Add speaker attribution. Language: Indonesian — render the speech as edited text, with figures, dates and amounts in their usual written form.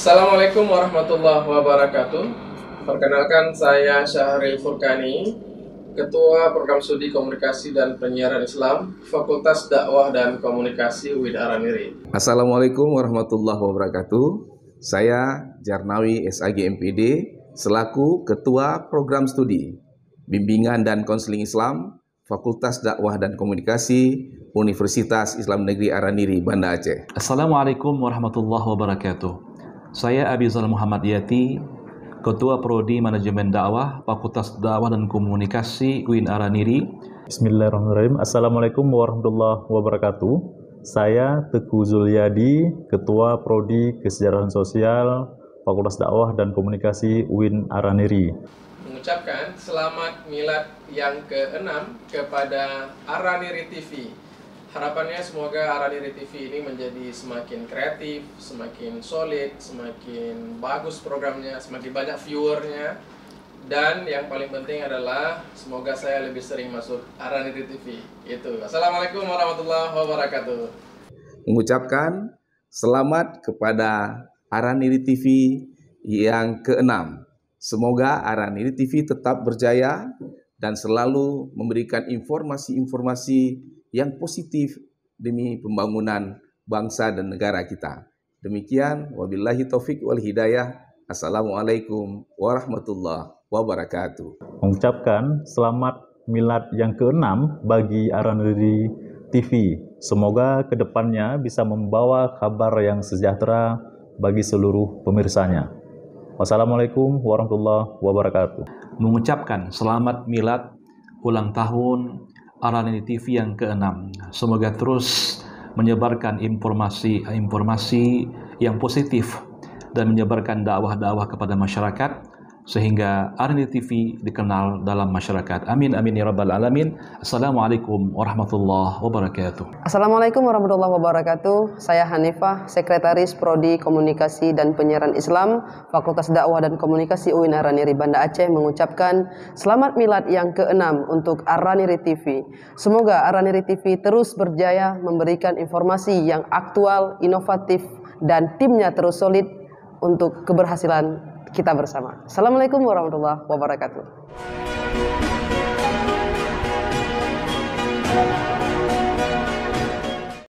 Speaker 1: Assalamualaikum warahmatullahi wabarakatuh. Perkenalkan, saya Syahril Furkani, Ketua Program Studi Komunikasi dan Penyiaran Islam, Fakultas Dakwah dan Komunikasi UIN Araniri.
Speaker 2: Assalamualaikum warahmatullahi wabarakatuh. Saya Jarnawi SAG MPD, selaku Ketua Program Studi Bimbingan dan Konseling Islam, Fakultas Dakwah dan Komunikasi, Universitas Islam Negeri Araniri, Banda Aceh.
Speaker 3: Assalamualaikum warahmatullahi wabarakatuh. Saya Abizal Muhammad Yati, Ketua Prodi Manajemen Dakwah, Fakultas Dakwah dan Komunikasi UIN Araniri.
Speaker 4: Bismillahirrahmanirrahim. Assalamualaikum warahmatullahi wabarakatuh. Saya Teguh Zulyadi, Ketua Prodi Kesejahteraan Sosial, Fakultas Dakwah dan Komunikasi UIN Araniri.
Speaker 1: Mengucapkan selamat milad yang ke-6 kepada Araniri TV. Harapannya semoga Araniri TV ini menjadi semakin kreatif, semakin solid, semakin bagus programnya, semakin banyak viewernya. Dan yang paling penting adalah semoga saya lebih sering masuk Araniri TV. Itu. Assalamualaikum warahmatullahi wabarakatuh.
Speaker 2: Mengucapkan selamat kepada Araniri TV yang ke-6. Semoga Araniri TV tetap berjaya dan selalu memberikan informasi-informasi yang positif demi pembangunan bangsa dan negara kita. Demikian, wabillahi taufik wal hidayah. Assalamualaikum warahmatullahi wabarakatuh.
Speaker 4: Mengucapkan selamat milad yang ke-6 bagi Araniri TV. Semoga kedepannya bisa membawa kabar yang sejahtera bagi seluruh pemirsanya. Wassalamualaikum warahmatullahi wabarakatuh.
Speaker 3: Mengucapkan selamat milad ulang tahun Araniri TV yang ke-6. Semoga terus menyebarkan informasi yang positif dan menyebarkan dakwah-dakwah kepada masyarakat sehingga Araniri TV dikenal dalam masyarakat. Amin amin ya rabbal alamin. Assalamualaikum warahmatullahi wabarakatuh.
Speaker 5: Assalamualaikum warahmatullahi wabarakatuh. Saya Hanifah, Sekretaris Prodi Komunikasi dan Penyiaran Islam, Fakultas Dakwah dan Komunikasi UIN Araniri Banda Aceh, mengucapkan selamat milad yang ke-6 untuk Araniri TV. Semoga Araniri TV terus berjaya memberikan informasi yang aktual, inovatif, dan timnya terus solid untuk keberhasilan kita bersama. Assalamualaikum warahmatullahi wabarakatuh.